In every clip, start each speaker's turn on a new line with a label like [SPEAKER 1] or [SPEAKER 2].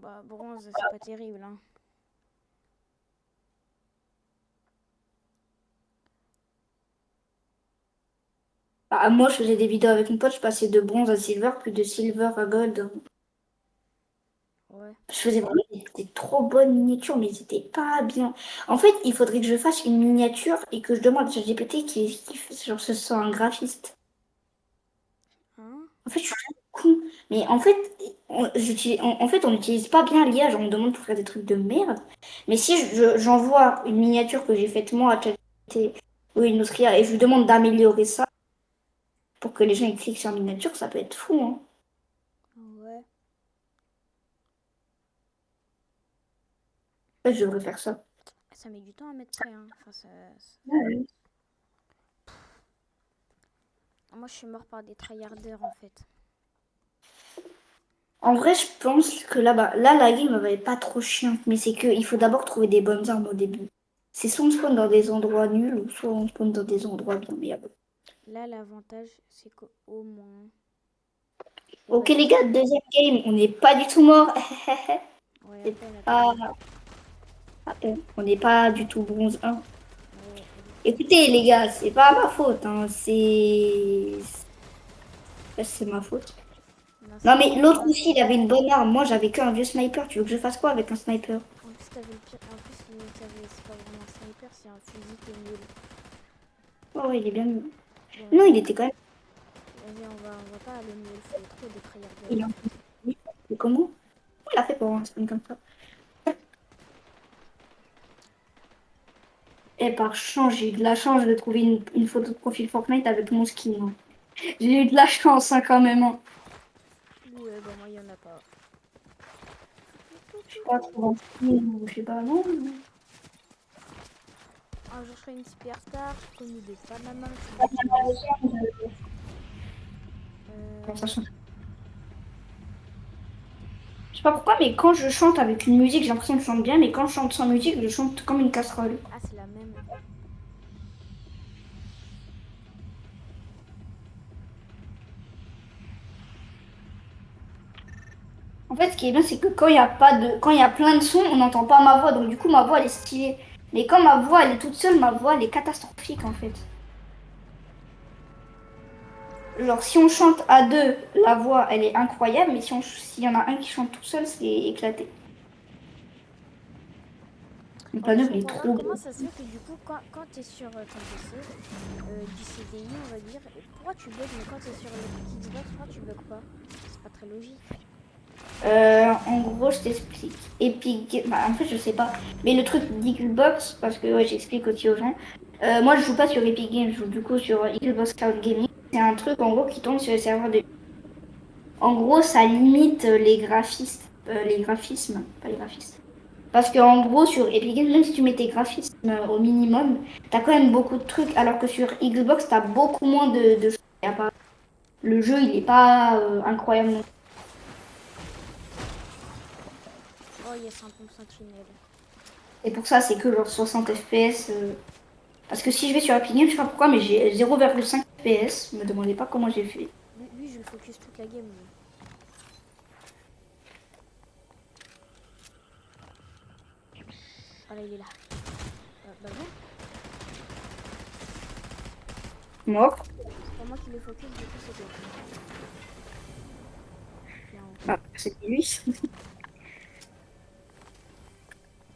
[SPEAKER 1] bah, bronze, c'est pas terrible, hein.
[SPEAKER 2] Bah, moi, je faisais des vidéos avec mon pote, je passais de bronze à silver, puis de silver à gold.
[SPEAKER 1] Ouais.
[SPEAKER 2] Je faisais vraiment des trop bonnes miniatures, mais c'était pas bien. En fait, il faudrait que je fasse une miniature et que je demande à ChatGPT qui fait, genre, ce soit un graphiste.
[SPEAKER 1] Hein?
[SPEAKER 2] En fait, je suis un con. Mais en fait, on n'utilise pas bien l'IA, genre on me demande pour faire des trucs de merde. Mais si j'envoie une miniature que j'ai faite moi à ChatGPT ou une autre IA et je lui demande d'améliorer ça pour que les gens ils cliquent sur la miniature, ça peut être fou, hein.
[SPEAKER 1] Ouais.
[SPEAKER 2] En fait, je devrais faire ça.
[SPEAKER 1] Ça met du temps à mettre prêt, hein. Enfin,
[SPEAKER 2] Ouais.
[SPEAKER 1] moi, je suis mort par des tryharders, en fait.
[SPEAKER 2] En vrai, je pense que là-bas, là, la game elle va être pas trop chiante, mais c'est qu'il faut d'abord trouver des bonnes armes au début. C'est soit on spawn dans des endroits nuls, ou soit on spawn dans des endroits bien meilleurs.
[SPEAKER 1] Là, l'avantage, c'est qu'au moins, on
[SPEAKER 2] Ok
[SPEAKER 1] va
[SPEAKER 2] les
[SPEAKER 1] dire...
[SPEAKER 2] gars, deuxième game, on n'est pas du tout mort.
[SPEAKER 1] Ouais, à
[SPEAKER 2] C'est
[SPEAKER 1] peine, à
[SPEAKER 2] pas...
[SPEAKER 1] peine.
[SPEAKER 2] On n'est pas du tout bronze 1.
[SPEAKER 1] Ouais, effectivement.
[SPEAKER 2] Écoutez les gars, c'est pas ma faute, hein. C'est ma faute.
[SPEAKER 1] Non,
[SPEAKER 2] Non
[SPEAKER 1] c'est
[SPEAKER 2] mais
[SPEAKER 1] pas
[SPEAKER 2] l'autre
[SPEAKER 1] grave.
[SPEAKER 2] aussi, il avait une bonne arme. Moi, j'avais qu'un vieux sniper. Tu veux que je fasse quoi avec un sniper?
[SPEAKER 1] En plus, t'avais le pire... En plus, c'est pas vraiment un sniper, c'est un fusil qui est nul.
[SPEAKER 2] Oh, ouais, il est bien mieux.
[SPEAKER 1] Bon,
[SPEAKER 2] Non, il était quand même...
[SPEAKER 1] vas-y, on va pas le mieux. Il faut trop de tryharders,
[SPEAKER 2] Il
[SPEAKER 1] en
[SPEAKER 2] a...
[SPEAKER 1] fait.
[SPEAKER 2] Comment? Il a fait pour un spawn comme ça. Et par chance, j'ai eu de la chance de trouver une photo de profil Fortnite avec mon skin, hein. J'ai eu de la chance, hein, quand même, hein.
[SPEAKER 1] Ouais, bah moi, il y en a pas.
[SPEAKER 2] Je sais pas trop un skin, ou je sais pas, non.
[SPEAKER 1] Un jour, je serai une superstar. Je suis connue de Panama, tu l'utilises.
[SPEAKER 2] Bon, ça
[SPEAKER 1] Ouais.
[SPEAKER 2] change. Je sais pas pourquoi, mais quand je chante avec une musique, j'ai l'impression que je chante bien, mais quand je chante sans musique, je chante comme une casserole.
[SPEAKER 1] Ah, c'est la même.
[SPEAKER 2] En fait, ce qui est bien, c'est que quand il y a pas de, quand il y a plein de sons, on n'entend pas ma voix, donc du coup, ma voix, elle est stylée. Mais quand ma voix, elle est toute seule, ma voix, elle est catastrophique, en fait. Genre, si on chante à deux, la voix, elle est incroyable, mais s'il y en a un qui chante tout seul, c'est éclaté. Mon
[SPEAKER 1] En plus,
[SPEAKER 2] panneau,
[SPEAKER 1] je
[SPEAKER 2] il est
[SPEAKER 1] comprends pas
[SPEAKER 2] trop
[SPEAKER 1] comment
[SPEAKER 2] gros.
[SPEAKER 1] ça se fait que du coup, quand tu es sur ton PC, du CDI, on va dire, pourquoi tu bugs, mais quand tu es sur le Xbox, pourquoi tu bugs pas? C'est pas très logique.
[SPEAKER 2] En gros, je t'explique. Epic, bah, en fait, je sais pas. Mais le truc d'Xbox, parce que ouais, j'explique aussi aux gens. Moi, je joue pas sur Epic Games, je joue du coup sur Xbox Cloud Gaming. C'est un truc en gros qui tombe sur les serveurs de. En gros, ça limite les graphismes, pas les graphismes. Parce qu'en gros, sur Epic Games, même si tu mets tes graphismes au minimum, t'as quand même beaucoup de trucs, alors que sur Xbox, t'as beaucoup moins de choses. Le jeu, il est pas incroyable.
[SPEAKER 1] Oh, yes, un pompe sentinelle.
[SPEAKER 2] Et pour ça, c'est que genre 60 FPS. Parce que si je vais sur Epic Games, je sais pas pourquoi, mais j'ai 0,5 FPS. Me demandez pas comment j'ai fait.
[SPEAKER 1] Lui, je le focus toute la game, lui. Oh là, il est là. Bah, viens.
[SPEAKER 2] Mort.
[SPEAKER 1] C'est pas moi qui le focus, du coup, c'est toi. Viens en haut.
[SPEAKER 2] Ah, c'est lui.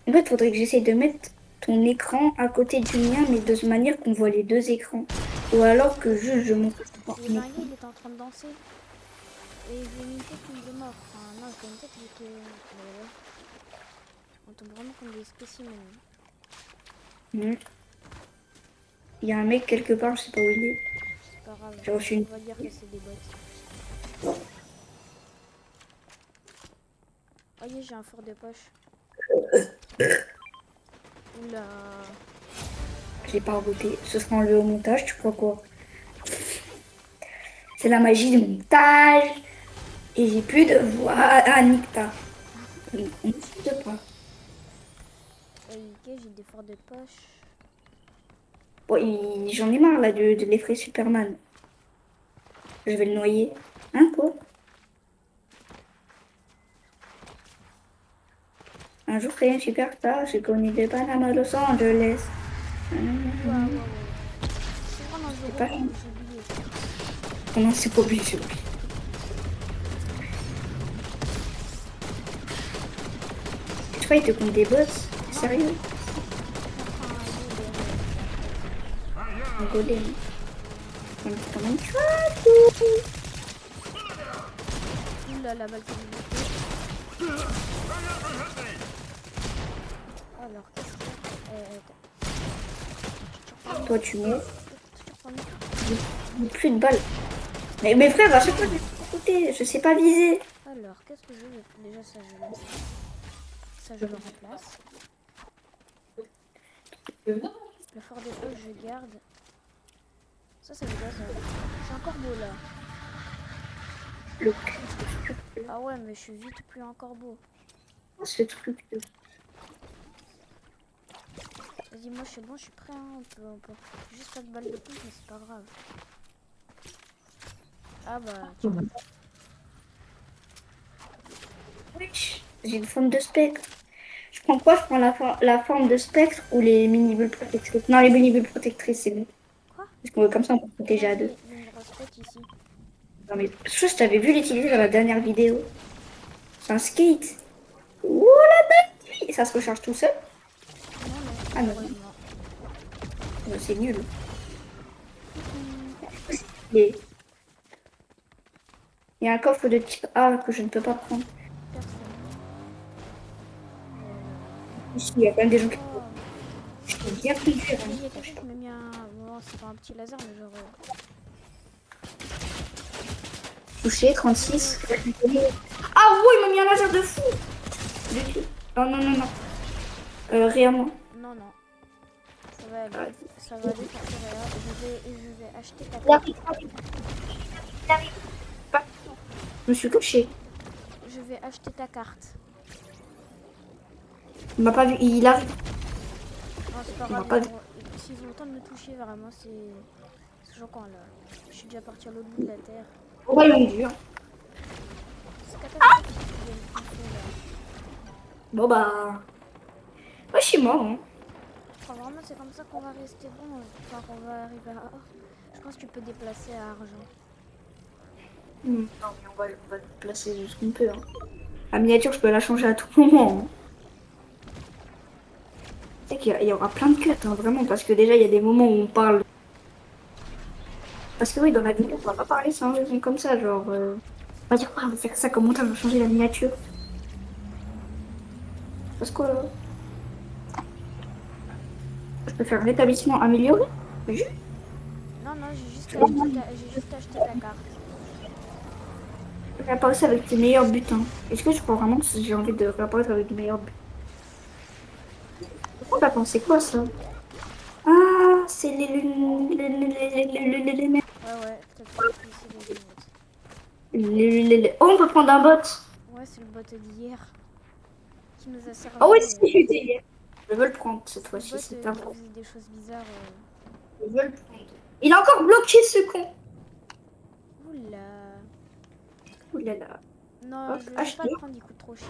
[SPEAKER 2] En fait, faudrait que j'essaye de mettre ton écran à côté du mien, mais de manière qu'on voit les deux écrans. Ou alors que juste je monte
[SPEAKER 1] Il y
[SPEAKER 2] mon
[SPEAKER 1] avait un gars,
[SPEAKER 2] écran.
[SPEAKER 1] il était en train de danser. Et je lui ai mis une tête de mort. Enfin, non, c'est une tête, il était. Mais ouais. On tombe vraiment comme des spécimens.
[SPEAKER 2] Mhm. Il y a un mec quelque part, je sais pas où il est.
[SPEAKER 1] C'est pas grave,
[SPEAKER 2] J'ai reçu une.
[SPEAKER 1] on va dire que c'est des bots. Oh yeah, j'ai un four de poche. Oula.
[SPEAKER 2] J'ai pas reboté. Ce sera enlevé au montage, tu crois quoi? C'est la magie du montage. Et j'ai plus de voix. Ah, Nicta. On n'existe pas.
[SPEAKER 1] Ok, j'ai des fours de poche.
[SPEAKER 2] Bon, j'en ai marre là de l'effet Superman. Je vais le noyer. Hein, quoi? Un jour, créé un superstar, j'ai connu de Panama à Los Angeles.
[SPEAKER 1] Waouh, waouh, waouh. C'est vraiment un jeu
[SPEAKER 2] C'est pas
[SPEAKER 1] robot, j'ai oublié.
[SPEAKER 2] comment c'est pas obligé, j'ai oublié. Tu vois, il te compte des boss. Sérieux? Un golem. Comme une crâne.
[SPEAKER 1] Oula, la balle que j'ai bloquée. Alors, qu'est-ce qu'il y a
[SPEAKER 2] Toi, tu mets.
[SPEAKER 1] Tu
[SPEAKER 2] J'ai plus de balles. Mais frère, à chaque fois, je vais côté, je sais pas viser.
[SPEAKER 1] Alors, qu'est-ce que je vais... Déjà, ça, je laisse. Ça, je le remplace. Le fort d'épaule, je garde. Ça veut dire ça. J'ai un corbeau, là.
[SPEAKER 2] Le
[SPEAKER 1] Ah ouais, mais je suis vite plus un corbeau.
[SPEAKER 2] ce truc.
[SPEAKER 1] Vas-y, moi, je suis bon, je suis prêt. Hein. On peut... Juste pas de balle de plus, mais c'est pas grave. Ah bah, tu vois.
[SPEAKER 2] Wesh, j'ai une forme de spectre. Je prends quoi? Je prends la forme de spectre ou les mini-bulles protectrices? Non, les mini-bulles protectrices, c'est bon.
[SPEAKER 1] Quoi?
[SPEAKER 2] Parce qu'on comme ça, on peut protéger à deux.
[SPEAKER 1] Il y a une grosse tête ici.
[SPEAKER 2] Non, mais je t'avais vu l'utiliser dans la dernière vidéo. C'est un skate. Oh la dingue! Et ça se recharge tout seul?
[SPEAKER 1] Non, non,
[SPEAKER 2] Ah non,
[SPEAKER 1] heureusement.
[SPEAKER 2] non, c'est nul. Et il y a un coffre de type A que je ne peux pas prendre.
[SPEAKER 1] Personne.
[SPEAKER 2] Ici, il y a quand même des gens qui
[SPEAKER 1] Oh,
[SPEAKER 2] peuvent bien conduire.
[SPEAKER 1] il y a
[SPEAKER 2] Hein.
[SPEAKER 1] quelqu'un qui m'a mis un... Bon, c'est pas un petit laser, mais genre...
[SPEAKER 2] Touché, 36. Ah oui, il m'a mis un laser de fou! Non, non, non, non. Rien, moi.
[SPEAKER 1] Non, non. Ça va aller. Ça va aller, je vais acheter ta
[SPEAKER 2] Il
[SPEAKER 1] carte.
[SPEAKER 2] arrive, il arrive. Pas. Je me suis couché.
[SPEAKER 1] Je vais acheter ta carte.
[SPEAKER 2] Il m'a pas vu. Il arrive.
[SPEAKER 1] Non, c'est pas
[SPEAKER 2] Il m'a
[SPEAKER 1] grave.
[SPEAKER 2] pas vu.
[SPEAKER 1] S'ils ont le temps de me toucher, vraiment, c'est choquant là. Je suis déjà parti à l'autre bout de la terre.
[SPEAKER 2] Au royaume dur.
[SPEAKER 1] C'est catastrophique ce qu'ils viennent de faire, là.
[SPEAKER 2] Bon bah. Moi je suis mort. Hein.
[SPEAKER 1] Enfin, vraiment, c'est comme ça qu'on va rester bon. Enfin, qu'on va arriver à or. Je pense que tu peux déplacer à argent.
[SPEAKER 2] Non, mais on va placer ce qu'on peut. Hein. La miniature, je peux la changer à tout moment. Hein. Tu sais qu'il y aura plein de cuts, hein, vraiment, parce que déjà, il y a des moments où on parle. Parce que oui, dans la vidéo, on va pas parler sans raison comme ça, genre. On va dire, ouais, on va faire ça, comment on va changer la miniature. Parce que je peux faire rétablissement amélioré. Juste.
[SPEAKER 1] Non, non, j'ai juste acheté ta carte.
[SPEAKER 2] Réapparaître avec tes meilleurs buts. Hein. Est-ce que je crois vraiment que j'ai envie de réapparaître avec des meilleurs buts? Pourquoi t'as pensé quoi ça? Ah, c'est les
[SPEAKER 1] Ouais, ouais, peut-être que c'est les autres.
[SPEAKER 2] Oh, on peut prendre un bot.
[SPEAKER 1] Ouais, c'est le bot d'hier qui nous a servi.
[SPEAKER 2] Ah ouais, si, je veux le prendre cette
[SPEAKER 1] Le
[SPEAKER 2] fois-ci,
[SPEAKER 1] bot
[SPEAKER 2] c'est
[SPEAKER 1] qui
[SPEAKER 2] un
[SPEAKER 1] faisait des choses bizarres.
[SPEAKER 2] Je veux le prendre. Il a encore bloqué ce con.
[SPEAKER 1] Oula.
[SPEAKER 2] Ouh là là.
[SPEAKER 1] Non,
[SPEAKER 2] Hop,
[SPEAKER 1] je veux
[SPEAKER 2] acheter.
[SPEAKER 1] pas le prendre, il coûte trop cher.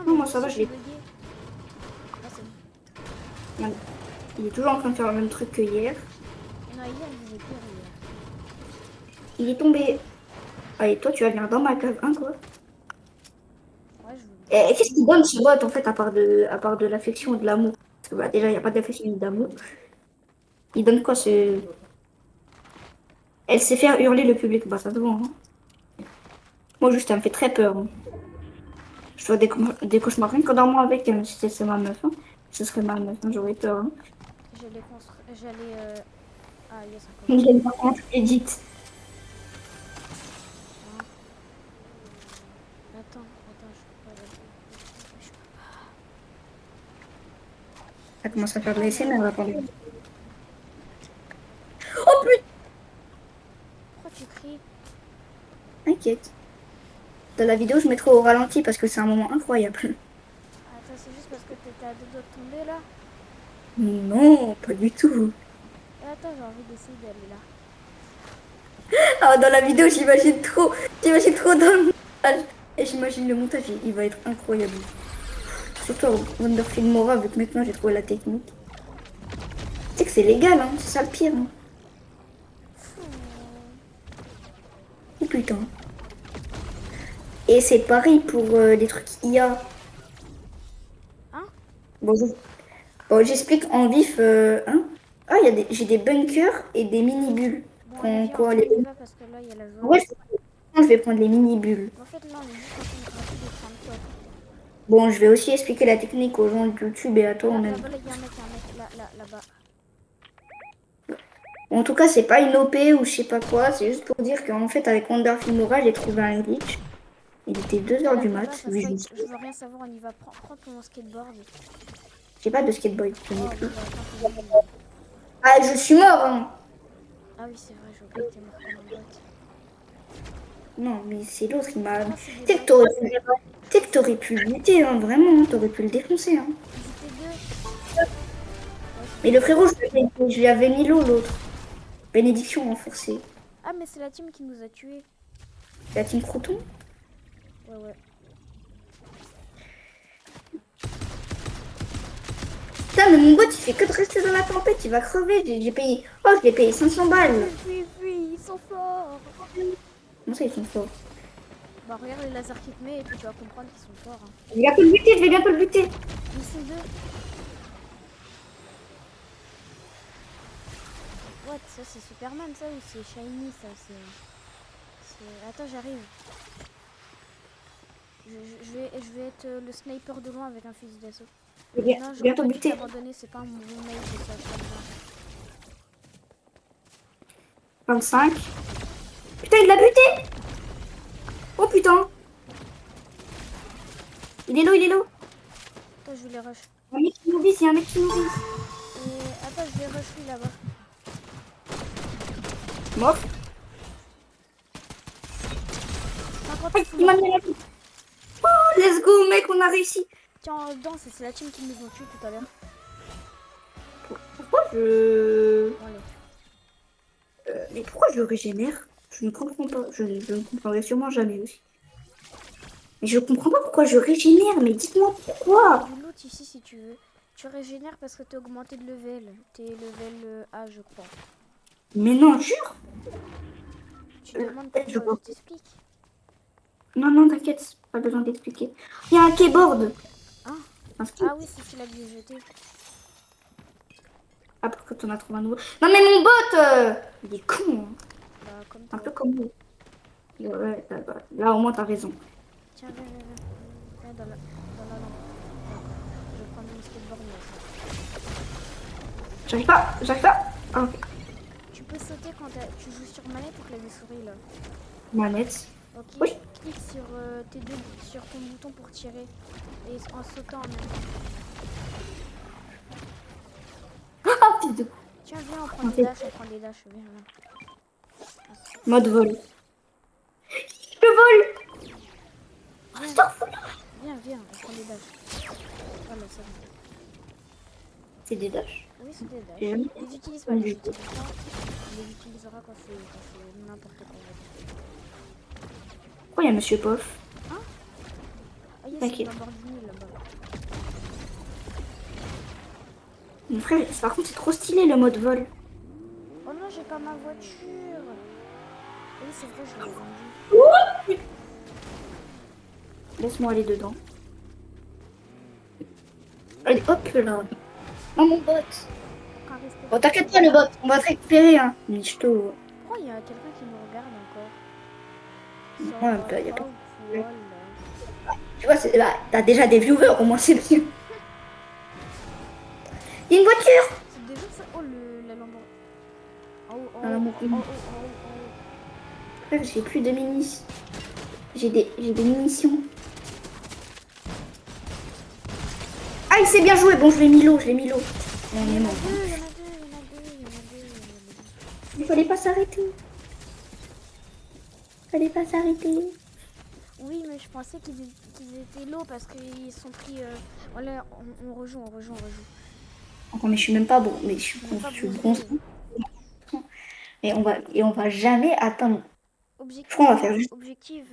[SPEAKER 2] Non, moi ça va, je l'ai.
[SPEAKER 1] bugué. Ah, c'est bon.
[SPEAKER 2] Il est toujours en train de faire le même truc que hier.
[SPEAKER 1] Non, hier, il faisait pire hier.
[SPEAKER 2] Il est tombé. Allez, toi, tu vas venir dans ma cave, hein, quoi.
[SPEAKER 1] Ouais, je veux.
[SPEAKER 2] Et qu'est-ce qu'il donne ce bot, en fait, à part de l'affection et de l'amour? Parce que bah, déjà, il n'y a pas d'affection ni d'amour. Il donne quoi, ce... Elle sait faire hurler le public, bah ça se voit. Hein. Moi, juste, ça me fait très peur. Hein. Je fais des cauchemars rien qu'en dormant avec elle, si c'est ma meuf. Hein. Ce serait ma meuf, hein, j'aurais peur. Hein.
[SPEAKER 1] J'allais construire. Ah, yes,
[SPEAKER 2] Donc,
[SPEAKER 1] encore.
[SPEAKER 2] j'aime pas quand tu édites.
[SPEAKER 1] Attends, je peux pas. Je peux pas.
[SPEAKER 2] Ça commence à faire de l'essai, mais on va pas. Oh putain!
[SPEAKER 1] Pourquoi tu cries?
[SPEAKER 2] T'inquiète. Dans la vidéo, je mettrai au ralenti parce que c'est un moment incroyable.
[SPEAKER 1] Attends, c'est juste parce que t'étais à deux doigts de tomber là?
[SPEAKER 2] Non, pas du tout.
[SPEAKER 1] Attends, j'ai envie d'essayer d'aller là.
[SPEAKER 2] Ah, dans la vidéo, j'imagine trop dans le montage. Et j'imagine le montage, il va être incroyable. Surtout Wonderful Mora, vu que maintenant j'ai trouvé la technique. Tu sais que c'est légal, hein, c'est ça le pire. Hein. Oh putain. Et c'est pareil pour les trucs IA.
[SPEAKER 1] Hein?
[SPEAKER 2] Bon, bon, j'explique en vif. Hein. Ah, j'ai des bunkers et des mini-bulles.
[SPEAKER 1] Bon, allez,
[SPEAKER 2] Prends
[SPEAKER 1] viens,
[SPEAKER 2] quoi, les
[SPEAKER 1] on y va parce que là, il y a la zone.
[SPEAKER 2] Ouais, je vais prendre les mini-bulles.
[SPEAKER 1] En fait, là, on est juste en train de gratter des points de top.
[SPEAKER 2] Bon, je vais aussi expliquer la technique aux gens de YouTube et à toi en même
[SPEAKER 1] Là-bas,
[SPEAKER 2] temps.
[SPEAKER 1] là, il y a un mec, là-bas.
[SPEAKER 2] En tout cas, c'est pas une OP ou je sais pas quoi, c'est juste pour dire qu'en fait, avec Wonder Filmora, j'ai trouvé un glitch. Il était 2 h du
[SPEAKER 1] Là-bas,
[SPEAKER 2] mat.
[SPEAKER 1] ça
[SPEAKER 2] Oui,
[SPEAKER 1] fight, je veux rien savoir, on y va. Prends ton skateboard.
[SPEAKER 2] j'ai pas de skateboard,
[SPEAKER 1] Oh,
[SPEAKER 2] j'en ai
[SPEAKER 1] oui,
[SPEAKER 2] plus.
[SPEAKER 1] bah, attends, t'es nul.
[SPEAKER 2] Ah, je suis mort, hein.
[SPEAKER 1] Ah oui, c'est vrai, j'ai oublié que t'es mort comme un bot.
[SPEAKER 2] Non, mais c'est l'autre qui m'a.
[SPEAKER 1] Oh, c'est des
[SPEAKER 2] Tu sais
[SPEAKER 1] bots.
[SPEAKER 2] que t'aurais pu le buter, hein, vraiment, hein, t'aurais pu le défoncer. Hein.
[SPEAKER 1] Ils étaient deux. Ouais,
[SPEAKER 2] Mais le frérot, je lui avais mis l'eau, l'autre. Bénédiction renforcée.
[SPEAKER 1] Ah, mais c'est la team qui nous a tués.
[SPEAKER 2] La team Croton.
[SPEAKER 1] Ouais.
[SPEAKER 2] Putain, mais mon bot, il fait que de rester dans la tempête, il va crever. J'ai payé. Oh, je l'ai payé 500 balles.
[SPEAKER 1] Oui, ils sont forts.
[SPEAKER 2] Comment ça, ils sont forts?
[SPEAKER 1] Bah, regarde les lasers qu'il te met et puis tu vas comprendre qu'ils sont forts. Hein.
[SPEAKER 2] Je vais bientôt le buter, je vais bientôt le buter.
[SPEAKER 1] Ils sont deux. What? Ça, c'est Superman, ça, ou c'est Shiny, ça? Attends, j'arrive. Je vais être le sniper de loin avec un fusil d'assaut. Non,
[SPEAKER 2] Je
[SPEAKER 1] j'aurais
[SPEAKER 2] vais bientôt
[SPEAKER 1] pas dû
[SPEAKER 2] buter.
[SPEAKER 1] t'abandonner, c'est pas un bon mec de ça. Comme ça.
[SPEAKER 2] 25. Putain, il l'a buté. Oh putain. Il est low, il est low.
[SPEAKER 1] Attends, je vais les rush.
[SPEAKER 2] Il y a un mec qui nous vise, il y a un mec qui nous vise.
[SPEAKER 1] Et attends, je vais rush lui là-bas.
[SPEAKER 2] Mort.
[SPEAKER 1] 50
[SPEAKER 2] Aïe, il m'a mis à la vie. Oh, let's go, mec, on a réussi.
[SPEAKER 1] Tiens, dedans, c'est la team qui nous ont tués tout à l'heure.
[SPEAKER 2] Pourquoi je...
[SPEAKER 1] Bon, allez.
[SPEAKER 2] Mais pourquoi je régénère? Je ne comprends pas. Je ne comprendrai sûrement jamais aussi. Mais je comprends pas pourquoi je régénère. Mais dites-moi pourquoi.
[SPEAKER 1] Du loot ici si tu veux. Tu régénères parce que t'es augmenté de level. T'es level A, je crois.
[SPEAKER 2] Mais non, jure.
[SPEAKER 1] Tu demandes
[SPEAKER 2] Je
[SPEAKER 1] pourquoi,
[SPEAKER 2] vois.
[SPEAKER 1] je t'explique.
[SPEAKER 2] Non, non, t'inquiète. Pas besoin d'expliquer. Il y a un keyboard.
[SPEAKER 1] Hein?
[SPEAKER 2] Un ski.
[SPEAKER 1] Ah oui, c'est celui-là que j'ai jeté.
[SPEAKER 2] Ah, pourquoi t'en as trouvé un nouveau? Non, mais mon bot, il est con. Hein.
[SPEAKER 1] Bah, comme
[SPEAKER 2] Un
[SPEAKER 1] toi.
[SPEAKER 2] peu comme vous. Ouais, là, au moins, t'as raison.
[SPEAKER 1] Tiens, viens. Viens dans la lampe. D'accord. Je vais prendre mon skateboard.
[SPEAKER 2] J'arrive pas, j'arrive pas. Ah, ok.
[SPEAKER 1] Tu peux sauter quand tu joues sur manette ou clavier souris là.
[SPEAKER 2] Manette.
[SPEAKER 1] Ok.
[SPEAKER 2] Oui.
[SPEAKER 1] Clique sur sur ton bouton pour tirer. Et en sautant en même temps.
[SPEAKER 2] Ah, fils de...
[SPEAKER 1] Tiens, viens, on prend des dashs, viens là.
[SPEAKER 2] Mode vol. Je vole.
[SPEAKER 1] Viens, on prend des dashs. Voilà, ça va.
[SPEAKER 2] C'est des dashs.
[SPEAKER 1] Oui, c'est des dashs.
[SPEAKER 2] J'aime.
[SPEAKER 1] Les utilise pas, les utilise pas. On les utilisera quand c'est n'importe quoi.
[SPEAKER 2] Pourquoi il y a Monsieur Poff?
[SPEAKER 1] Hein? Ah, il y a
[SPEAKER 2] T'inquiète.
[SPEAKER 1] une Lamborghini là-bas.
[SPEAKER 2] Mon frère, par contre, c'est trop stylé le mode vol.
[SPEAKER 1] Oh non, j'ai pas ma voiture. Oui, c'est vrai, je l'ai vendue.
[SPEAKER 2] Laisse-moi aller dedans. Allez, hop là. Oh mon bot.
[SPEAKER 1] Quand rester
[SPEAKER 2] Bon, t'inquiète pas, le bot. On va te récupérer, hein. Michto.
[SPEAKER 1] Pourquoi il y a quelqu'un qui nous regarde encore?
[SPEAKER 2] Ouais,
[SPEAKER 1] Ça
[SPEAKER 2] bah, y a
[SPEAKER 1] va
[SPEAKER 2] pas-
[SPEAKER 1] ou quoi, là?
[SPEAKER 2] Tu vois, là, t'as déjà des viewers, au moins c'est bien. Il y a une voiture.
[SPEAKER 1] C'est déjà ça. Oh, la Lamborghini. En haut,
[SPEAKER 2] Ah, la Lamborghini.
[SPEAKER 1] en haut.
[SPEAKER 2] Frère, j'ai plus de minis. J'ai des munitions. Ah, il s'est bien joué. Bon, je l'ai mis l'eau, On
[SPEAKER 1] Il
[SPEAKER 2] est
[SPEAKER 1] y en a
[SPEAKER 2] mort.
[SPEAKER 1] deux.
[SPEAKER 2] Il fallait pas s'arrêter. Fallait pas s'arrêter.
[SPEAKER 1] Oui, mais je pensais qu'ils étaient low parce qu'ils sont pris. Voilà, on rejoue.
[SPEAKER 2] Encore, mais je suis même pas bon. Mais
[SPEAKER 1] On va pas
[SPEAKER 2] je suis
[SPEAKER 1] bronzer.
[SPEAKER 2] bronze. Et on va jamais atteindre.
[SPEAKER 1] Objectif,
[SPEAKER 2] Je crois qu'on va faire juste.
[SPEAKER 1] objectif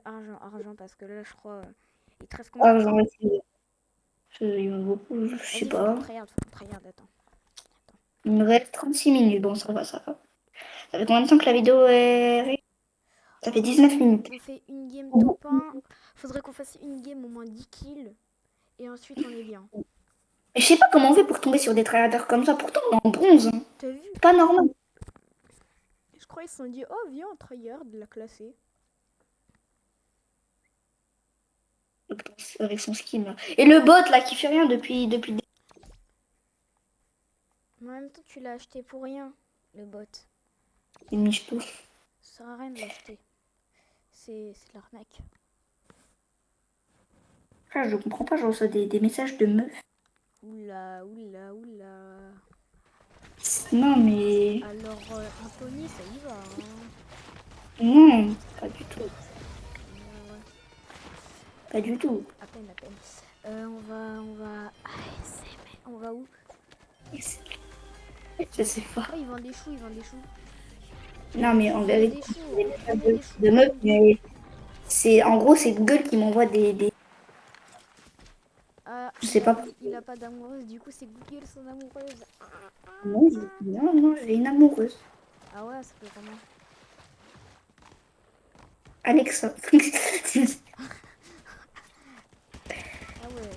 [SPEAKER 1] argent, parce que là, je crois, il te reste
[SPEAKER 2] Ah,
[SPEAKER 1] combien de temps?
[SPEAKER 2] Il me beaucoup, je sais
[SPEAKER 1] Vas-y,
[SPEAKER 2] pas.
[SPEAKER 1] faut qu'on tryhard, attends.
[SPEAKER 2] Il me reste 36 minutes. Bon, ça va, ça va. Ça fait combien de temps que la vidéo est... Ça fait 19 minutes.
[SPEAKER 1] On fait une game top 1. Faudrait qu'on fasse une game au moins 10 kills. Et ensuite, on est bien.
[SPEAKER 2] Et je sais pas comment on fait pour tomber sur des tryharders comme ça. Pourtant, on est en bronze. Hein.
[SPEAKER 1] T'as vu?
[SPEAKER 2] C'est pas normal.
[SPEAKER 1] Je crois qu'ils se sont dit, oh, viens, on tryhard, la classer.
[SPEAKER 2] Avec son skin là. Et le bot là qui fait rien depuis...
[SPEAKER 1] Mais en même temps, tu l'as acheté pour rien, le bot.
[SPEAKER 2] Il miche tout.
[SPEAKER 1] Ça sert à rien de l'acheter. C'est de l'arnaque.
[SPEAKER 2] Frère, je comprends pas, je reçois des messages de meufs.
[SPEAKER 1] Oula, oula, oula.
[SPEAKER 2] Non mais...
[SPEAKER 1] Alors, Anthony, ça y va. Hein.
[SPEAKER 2] Non, pas du tout.
[SPEAKER 1] Ouais.
[SPEAKER 2] Pas du tout.
[SPEAKER 1] À peine, à peine. On va... ASMR. On va où?
[SPEAKER 2] Je sais pas.
[SPEAKER 1] Oh, ils vendent des choux, ils vendent des choux.
[SPEAKER 2] Non mais en
[SPEAKER 1] Ils vendent
[SPEAKER 2] vérité,
[SPEAKER 1] des choux.
[SPEAKER 2] des
[SPEAKER 1] Ils
[SPEAKER 2] messages
[SPEAKER 1] vendent des choux.
[SPEAKER 2] de meufs, mais... C'est, en gros, c'est Google qui m'envoie des...
[SPEAKER 1] Ah,
[SPEAKER 2] Je sais pas.
[SPEAKER 1] il a pas d'amoureuse, du coup c'est Google son amoureuse.
[SPEAKER 2] Non, non, j'ai une amoureuse.
[SPEAKER 1] Ah ouais, ça fait comment?
[SPEAKER 2] Alexa.
[SPEAKER 1] Ah ouais.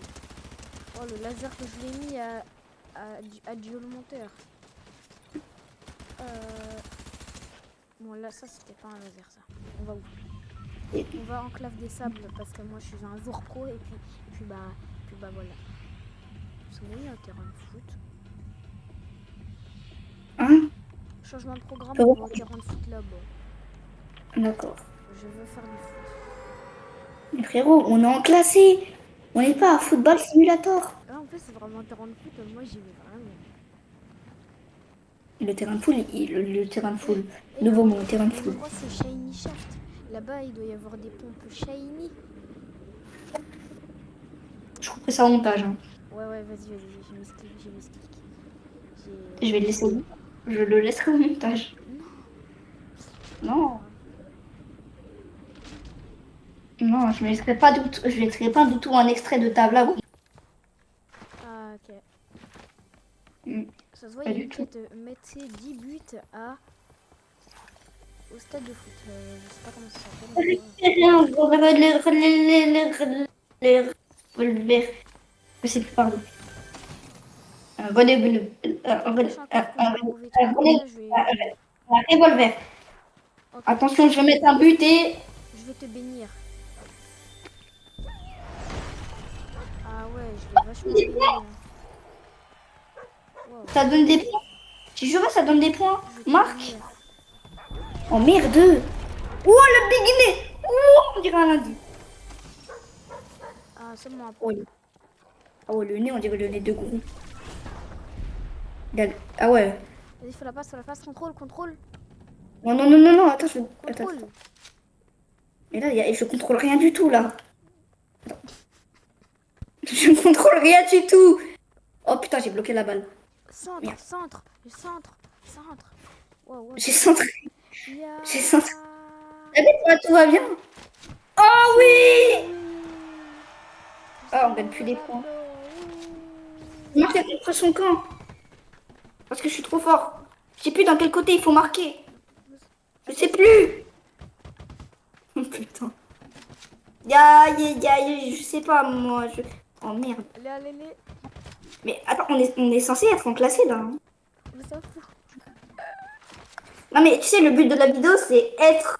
[SPEAKER 1] Oh, le laser que je l'ai mis à Duel Monteur. Bon, là, ça, c'était pas un laser, ça. On va où? On va en clave des sables, parce que moi, je suis un jour pro, et puis bah voilà. Parce que moi, il y a un terrain de foot.
[SPEAKER 2] Hein?
[SPEAKER 1] Changement de programme,
[SPEAKER 2] Ça va?
[SPEAKER 1] on va au terrain de foot là-bas.
[SPEAKER 2] D'accord.
[SPEAKER 1] Je veux faire du foot.
[SPEAKER 2] Mais frérot, on est en classé. On n'est pas à Football Simulator.
[SPEAKER 1] Ah, en plus, c'est vraiment un terrain de foot, moi, j'y vais vraiment.
[SPEAKER 2] Le terrain de foot, le terrain de foot.
[SPEAKER 1] Et
[SPEAKER 2] Nouveau mot, terrain de
[SPEAKER 1] je
[SPEAKER 2] foot.
[SPEAKER 1] crois que c'est Shiny Shaft. Là-bas, il doit y avoir des pompes shiny.
[SPEAKER 2] Je couperai ça au montage. Hein.
[SPEAKER 1] Ouais, vas-y, j'ai mis ce clic, j'ai mis ce clic.
[SPEAKER 2] Je vais le laisser. Je le laisserai au montage. Non. Non, je ne laisserai pas du tout, je laisserai pas du tout un extrait de ta blague.
[SPEAKER 1] Ah, ok.
[SPEAKER 2] Mm.
[SPEAKER 1] Ça se voit,
[SPEAKER 2] Pas
[SPEAKER 1] il y a
[SPEAKER 2] du
[SPEAKER 1] une
[SPEAKER 2] tout.
[SPEAKER 1] quête mettez 10 buts au stade de foot. Je sais pas comment ça s'appelle.
[SPEAKER 2] Je sais plus parler. Un volet,
[SPEAKER 1] Prochain truc que je vais trouver trop comme ça,
[SPEAKER 2] un revolver.
[SPEAKER 1] Ok,
[SPEAKER 2] Attention, je vais mettre un but et...
[SPEAKER 1] je vais te bénir. Ah ouais, je vais vachement bénir. Wow,
[SPEAKER 2] Ça donne des points. Tu jures, ça donne des points.
[SPEAKER 1] je vais te
[SPEAKER 2] Marc.
[SPEAKER 1] bénir.
[SPEAKER 2] Oh merde. Oh le big nez. Oh, on dirait un lundi.
[SPEAKER 1] Ah, seulement un
[SPEAKER 2] Oh,
[SPEAKER 1] peu.
[SPEAKER 2] oh, le nez, on dirait le nez de gros. Ah ouais.
[SPEAKER 1] Vas-y, faut la passe, contrôle, contrôle,
[SPEAKER 2] Non, non, non, non, non, attends, attends.
[SPEAKER 1] contrôle.
[SPEAKER 2] Mais là, je contrôle rien du tout, là. Attends. Je ne contrôle rien du tout. Oh putain, j'ai bloqué la balle.
[SPEAKER 1] Centre,
[SPEAKER 2] Merde.
[SPEAKER 1] centre, le centre. Wow,
[SPEAKER 2] J'ai centré.
[SPEAKER 1] yeah.
[SPEAKER 2] J'ai centré. Avec toi, tout va bien. Oh oui. Ah, on gagne plus des points. Marque contre son camp. Parce que je suis trop fort. Je sais plus dans quel côté il faut marquer. Je sais plus. Oh putain. Je sais pas, moi. Oh merde.
[SPEAKER 1] Allez.
[SPEAKER 2] Mais attends, on est censé être en classé là. Hein.
[SPEAKER 1] On s'en fout.
[SPEAKER 2] Non mais tu sais, le but de la vidéo, c'est être...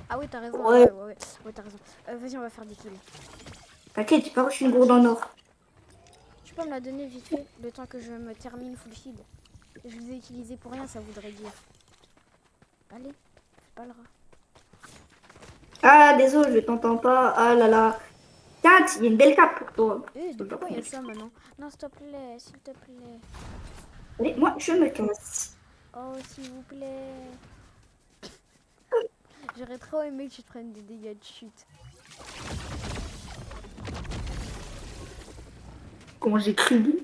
[SPEAKER 1] Ah oui, t'as raison.
[SPEAKER 2] Ouais.
[SPEAKER 1] Ouais, t'as raison. Vas-y, on va faire des kills.
[SPEAKER 2] T'inquiète, j'ai pas reçu une gourde en or.
[SPEAKER 1] Tu peux me la donner vite fait, le temps que je me termine full shield. Je les ai utilisés pour rien, ça voudrait dire. Allez, fais pas le rat.
[SPEAKER 2] Ah, désolé, je t'entends pas. Ah là là. Tiens, il y a une belle cape pour toi.
[SPEAKER 1] Pourquoi il y a ça maintenant? Non, s'il te plaît, s'il te plaît.
[SPEAKER 2] Allez, moi, je me casse.
[SPEAKER 1] Oh, s'il vous plaît. J'aurais trop aimé que tu te prennes des dégâts de chute.
[SPEAKER 2] Comment j'ai cru.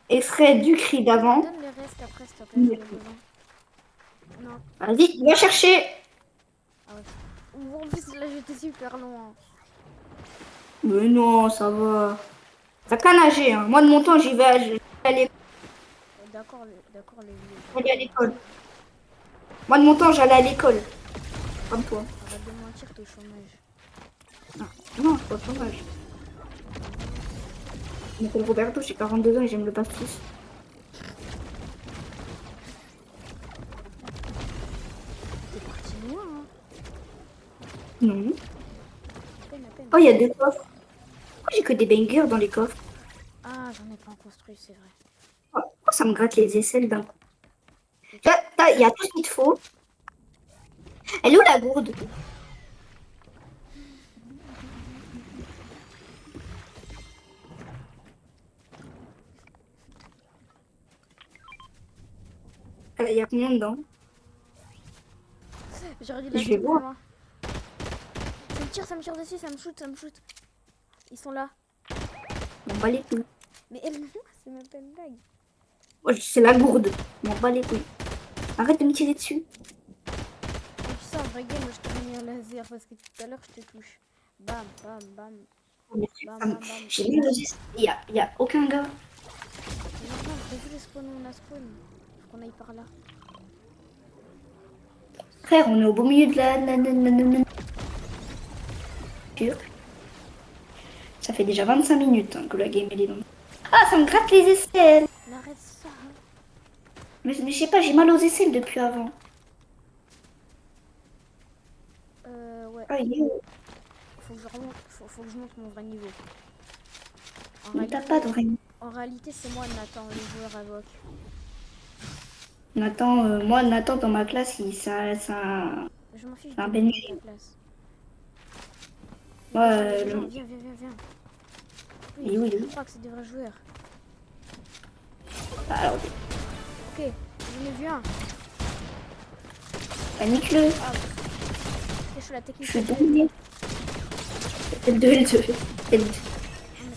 [SPEAKER 2] Extrait du cri d'avant.
[SPEAKER 1] Donne les restes après, s'il te plaît, j'en ai besoin. Non.
[SPEAKER 2] Vas-y, va chercher.
[SPEAKER 1] Ah ouais. Ou en plus, là, j'étais super loin.
[SPEAKER 2] Mais non, ça va. T'as qu'à nager, hein. Moi, de mon temps, j'y vais à l'école.
[SPEAKER 1] D'accord, les vieux.
[SPEAKER 2] J'allais à l'école. Moi, de mon temps, j'allais à l'école. Comme toi.
[SPEAKER 1] Arrête de mentir, t'es au chômage.
[SPEAKER 2] Non, non, c'est pas au chômage. Je m'appelle Roberto, j'ai 42 ans et j'aime le pastis.
[SPEAKER 1] T'es parti loin, hein.
[SPEAKER 2] Non.
[SPEAKER 1] À peine, à peine.
[SPEAKER 2] Oh, il y a des coffres. Pourquoi j'ai que des bangers dans les coffres?
[SPEAKER 1] Ah, j'en ai pas en construit, c'est vrai.
[SPEAKER 2] Oh, pourquoi ça me gratte les aisselles d'un coup? Il y a tout ce qu'il te faut. Elle est où la gourde? Il y a combien dedans?
[SPEAKER 1] J'aurais dû
[SPEAKER 2] Je vais
[SPEAKER 1] l'acheter pour
[SPEAKER 2] voir.
[SPEAKER 1] moi. Ça me tire dessus, ça me shoot. Ils sont là.
[SPEAKER 2] On bat les couilles.
[SPEAKER 1] Mais c'est même pas une blague.
[SPEAKER 2] Ouais, c'est la gourde. On bat les couilles. Arrête de me tirer dessus.
[SPEAKER 1] Et tu sais, en vrai game, je t'ai mis un laser parce que tout à l'heure, je te touche. Bam, bam, bam. Bam, bam, bam.
[SPEAKER 2] J'ai mis il y a aucun gars.
[SPEAKER 1] Non, t'as vu le spawn où on a spawn? Faut qu'on aille par là.
[SPEAKER 2] Frère, on est au beau milieu de la... Ça fait déjà 25 minutes hein, que la game elle est dans... Ah, ça me gratte les aisselles.
[SPEAKER 1] Mais arrête ça, hein.
[SPEAKER 2] Mais je sais pas, j'ai mal aux aisselles depuis avant.
[SPEAKER 1] Ouais.
[SPEAKER 2] Ah, il est où?
[SPEAKER 1] Faut que je remonte, faut que je monte mon vrai niveau.
[SPEAKER 2] Mais t'as pas de rien.
[SPEAKER 1] En réalité, c'est moi Nathan, le joueur Avoc.
[SPEAKER 2] Nathan, moi, Nathan, dans ma classe,
[SPEAKER 1] Je m'en fiche
[SPEAKER 2] c'est un
[SPEAKER 1] de
[SPEAKER 2] Benji.
[SPEAKER 1] ta place.
[SPEAKER 2] Ouais,
[SPEAKER 1] Viens. Oui,
[SPEAKER 2] il est où, il est
[SPEAKER 1] je
[SPEAKER 2] où?
[SPEAKER 1] crois que c'est des vrais joueurs.
[SPEAKER 2] Alors,
[SPEAKER 1] Ok, j'en ai vu un.
[SPEAKER 2] panique-le.
[SPEAKER 1] Ah, je suis la
[SPEAKER 2] Je
[SPEAKER 1] technique.
[SPEAKER 2] suis dominée. L2.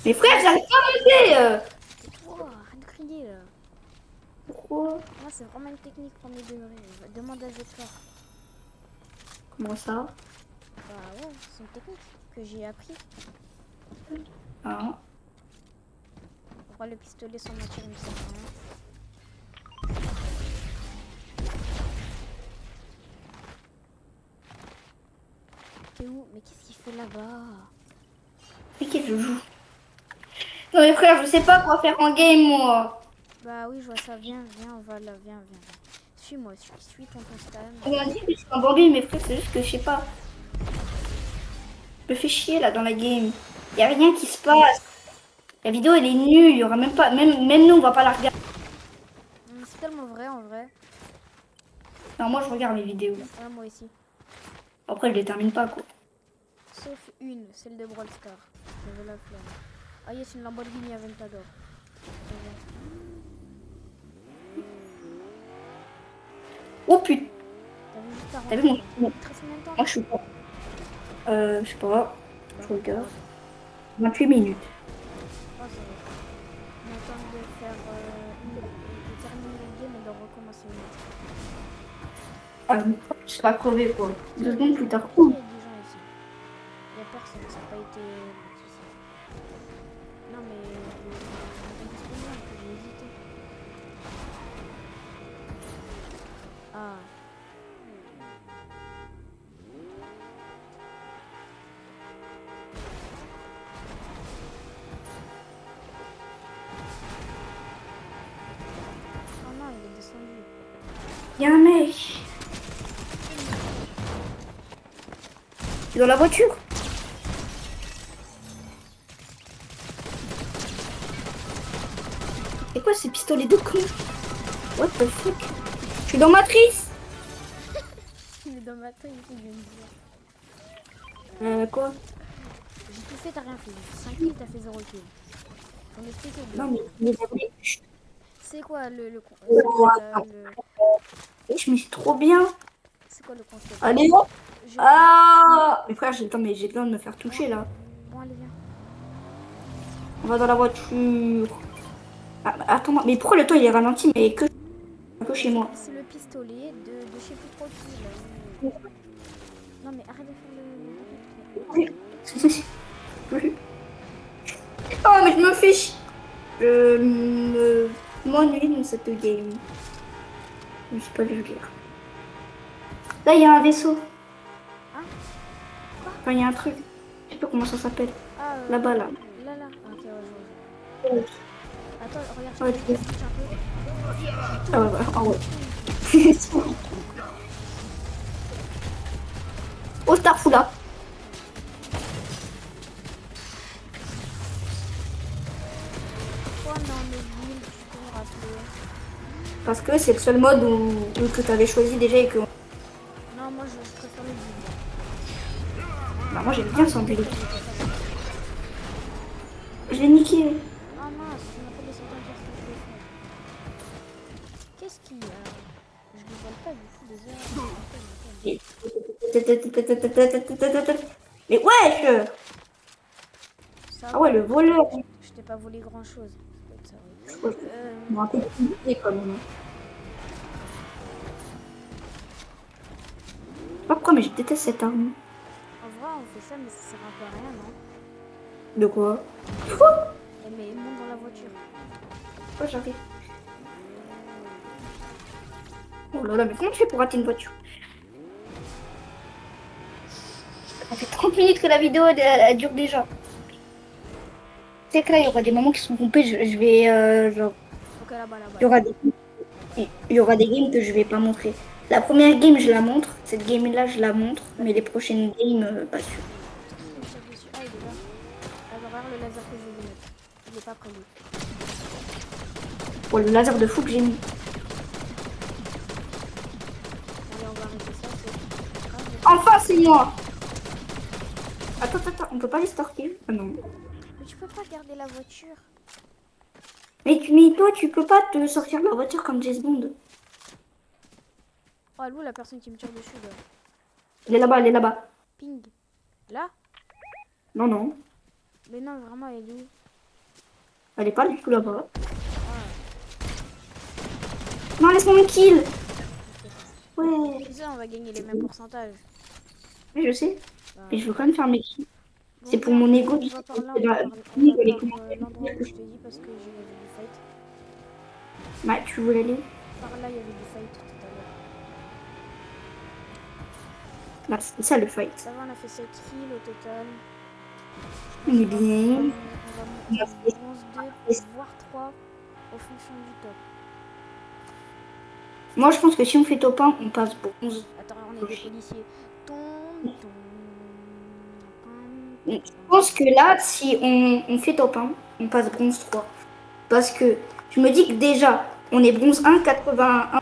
[SPEAKER 2] Mais frère, j'arrive pas à monter.
[SPEAKER 1] Oh, arrête de crier là.
[SPEAKER 2] Pourquoi?
[SPEAKER 1] Moi, c'est vraiment une technique premier degré. Demande à Zephyr.
[SPEAKER 2] Comment ça?
[SPEAKER 1] Bah ouais, c'est une technique que j'ai appris.
[SPEAKER 2] Ah.
[SPEAKER 1] Pourquoi le pistolet sans matière, il me sert à rien. T'es où? Mais qu'est-ce qu'il fait là-bas?
[SPEAKER 2] C'est qui je joue? Non mais frère, je sais pas quoi faire en game moi.
[SPEAKER 1] Bah oui, je vois ça. Viens, on va là. Viens. Suis-moi, suis ton Stan.
[SPEAKER 2] On m'a dit que je suis un Bambi, mais frère, c'est juste que je sais pas. Je me fais chier là dans la game. Y a rien qui se passe. La vidéo elle est nulle, y aura même pas. Même nous on va pas la regarder.
[SPEAKER 1] C'est tellement vrai en vrai.
[SPEAKER 2] Non, moi je regarde mes vidéos.
[SPEAKER 1] Ouais, moi aussi.
[SPEAKER 2] Après je les termine pas quoi.
[SPEAKER 1] Sauf une, celle de Brawl Star. J'avais la flamme. Ah yes, une Lamborghini Aventador.
[SPEAKER 2] Oh putain.
[SPEAKER 1] T'as vu
[SPEAKER 2] T'as vu mon.
[SPEAKER 1] Il te reste combien de temps?
[SPEAKER 2] Moi je suis pas. Je sais pas. Je regarde. 28 minutes.
[SPEAKER 1] Oh, ça va. On attend de faire de terminer le game et de recommencer une autre.
[SPEAKER 2] Je suis pas crevé quoi. 2 secondes plus tard.
[SPEAKER 1] Il y
[SPEAKER 2] Ouh.
[SPEAKER 1] a des gens ici. Il y a personne, ça n'a pas été notifié. Non mais j'ai hésité. Ah. Oh non, il est descendu.
[SPEAKER 2] Y a un mec. T'es dans la voiture? C'est quoi ces pistolets de con? What the fuck? Je suis dans Matrice.
[SPEAKER 1] Il est dans ma tête, il vient de dire.
[SPEAKER 2] Quoi?
[SPEAKER 1] J'ai tout fait, t'as rien fait. 5 kills, t'as fait 0 kills. J'en ai fait que 2.
[SPEAKER 2] Non mais
[SPEAKER 1] C'est quoi le
[SPEAKER 2] je me suis trop bien.
[SPEAKER 1] c'est quoi le concept?
[SPEAKER 2] Allez.
[SPEAKER 1] Je-
[SPEAKER 2] Ah. Mais frère, j'ai besoin de me faire toucher là.
[SPEAKER 1] Bon, allez, viens.
[SPEAKER 2] On va dans la voiture. Ah, attends, mais pourquoi le temps il est ralenti mais que chez moi?
[SPEAKER 1] C'est le pistolet de je sais plus trop qui là. Non mais arrête de faire le...
[SPEAKER 2] je me fais chier. Je m'ennuie dans cette game. Je sais pas le dire. Là, il y a un vaisseau.
[SPEAKER 1] Hein?
[SPEAKER 2] Enfin, il y a un truc. Je sais pas comment ça s'appelle.
[SPEAKER 1] Ah,
[SPEAKER 2] Là-bas, là.
[SPEAKER 1] Là, là. Ok, ouais, je vois. Attends, regarde, je
[SPEAKER 2] Ouais,
[SPEAKER 1] te switch un peu.
[SPEAKER 2] Ah ouais, ouais. Ah ouais. Oh, Starfoula.
[SPEAKER 1] Pourquoi on est en mobile, tu peux me rappeler?
[SPEAKER 2] Parce que c'est le seul mode que tu avais choisi déjà et que.
[SPEAKER 1] Non, moi je préfère le vide.
[SPEAKER 2] Bah, moi, j'aime bien sans
[SPEAKER 1] J'étais
[SPEAKER 2] build.
[SPEAKER 1] pas, j'étais pas.
[SPEAKER 2] Je l'ai niqué.
[SPEAKER 1] Ah mince, tu m'as pas laissé le temps de dire ce que je voulais faire. Qu'est-ce qui... je ne vole pas du coup des heures.
[SPEAKER 2] Mais wesh!
[SPEAKER 1] Ça
[SPEAKER 2] Ah ouais,
[SPEAKER 1] va,
[SPEAKER 2] le voleur.
[SPEAKER 1] je t'ai pas volé grand chose. Ça
[SPEAKER 2] Ouais,
[SPEAKER 1] va.
[SPEAKER 2] je me rappelle plus quand même. Je sais pas pourquoi, mais je déteste cette arme.
[SPEAKER 1] En vrai, on fait ça, mais ça sert un peu à rien, non?
[SPEAKER 2] De quoi?
[SPEAKER 1] Eh, mais monte dans la voiture.
[SPEAKER 2] Oh, j'arrive. Oh là là, mais comment tu fais pour rater une voiture? Ça fait 30 minutes que la vidéo elle dure déjà. Tu sais que là, il y aura des moments qui sont coupés. Je vais. Genre,
[SPEAKER 1] Ok, là-bas, là-bas.
[SPEAKER 2] il y aura des, il y aura des games que je vais pas montrer. La première game, je la montre. Cette game-là, je la montre. Mais les prochaines games, pas sûr.
[SPEAKER 1] Il me tire dessus. Ah, il est là. Alors, regarde le laser que je vais lui mettre. Il est pas près lui.
[SPEAKER 2] Pour le laser de fou que j'ai mis.
[SPEAKER 1] Allez, on va arrêter ça. C'est grave.
[SPEAKER 2] Enfin, c'est moi! Attends, on peut pas les stalker? Ah non.
[SPEAKER 1] Mais tu peux pas garder la voiture.
[SPEAKER 2] Mais toi, tu peux pas te sortir de la voiture comme James Bond.
[SPEAKER 1] Oh, l'où la personne qui me tire dessus, là?
[SPEAKER 2] Elle est là-bas, elle est là-bas.
[SPEAKER 1] Ping. Là?
[SPEAKER 2] Non, non.
[SPEAKER 1] Mais non, vraiment, elle est où?
[SPEAKER 2] Elle est pas du tout là-bas.
[SPEAKER 1] Ah,
[SPEAKER 2] Non, laisse-moi me kill.
[SPEAKER 1] ok.
[SPEAKER 2] Ouais.
[SPEAKER 1] C'est ça, on va gagner les mêmes pourcentages.
[SPEAKER 2] Oui, je sais.
[SPEAKER 1] Bah,
[SPEAKER 2] Mais je veux quand même faire mes kills.
[SPEAKER 1] bon,
[SPEAKER 2] C'est pour
[SPEAKER 1] viens,
[SPEAKER 2] mon ego.
[SPEAKER 1] on
[SPEAKER 2] Tu
[SPEAKER 1] va
[SPEAKER 2] sais,
[SPEAKER 1] par là,
[SPEAKER 2] c'est
[SPEAKER 1] on va
[SPEAKER 2] la-
[SPEAKER 1] par,
[SPEAKER 2] les
[SPEAKER 1] l'endroit où
[SPEAKER 2] commentaires.
[SPEAKER 1] je te dis parce que il y avait du fight.
[SPEAKER 2] Ouais, tu voulais aller?
[SPEAKER 1] Par là, il y avait du fight tout à l'heure.
[SPEAKER 2] Là, c'est ça le fight.
[SPEAKER 1] Ça va, on a fait 7 kills au total.
[SPEAKER 2] On est bien.
[SPEAKER 1] On va monter bronze 2, voire 3 en fonction du top.
[SPEAKER 2] Moi, je pense que si on fait top 1, on passe bronze.
[SPEAKER 1] Attends, on est des policiers. Tom, tom,
[SPEAKER 2] Je pense que là, si on fait top 1, on passe bronze 3. Parce que je me dis que déjà, on est bronze 1, 81.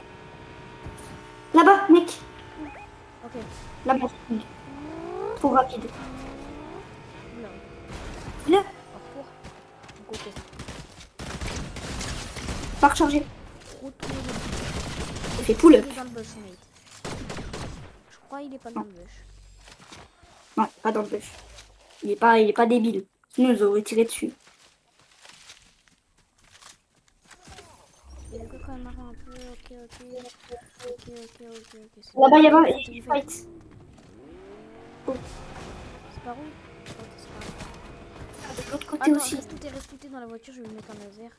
[SPEAKER 2] Là-bas, mec.
[SPEAKER 1] Ok.
[SPEAKER 2] Là-bas. Trop rapide.
[SPEAKER 1] Oula,
[SPEAKER 2] Là,
[SPEAKER 1] en retour. Donc, ok.
[SPEAKER 2] pas recharger.
[SPEAKER 1] Retour.
[SPEAKER 2] Il fait pull
[SPEAKER 1] Il
[SPEAKER 2] up.
[SPEAKER 1] est dans le bush, mate. Je crois qu'il est pas dans le bush.
[SPEAKER 2] Non, pas dans le bush. Il est pas débile. Sinon, ils auraient tiré dessus.
[SPEAKER 1] Il est quand même marrant un peu. Ok.
[SPEAKER 2] Là-bas, il y a
[SPEAKER 1] pas
[SPEAKER 2] un fight.
[SPEAKER 1] C'est par où? Ok, c'est par où.
[SPEAKER 2] De l'autre côté
[SPEAKER 1] Attends,
[SPEAKER 2] aussi.
[SPEAKER 1] reste tout dans la voiture, je vais lui mettre un laser.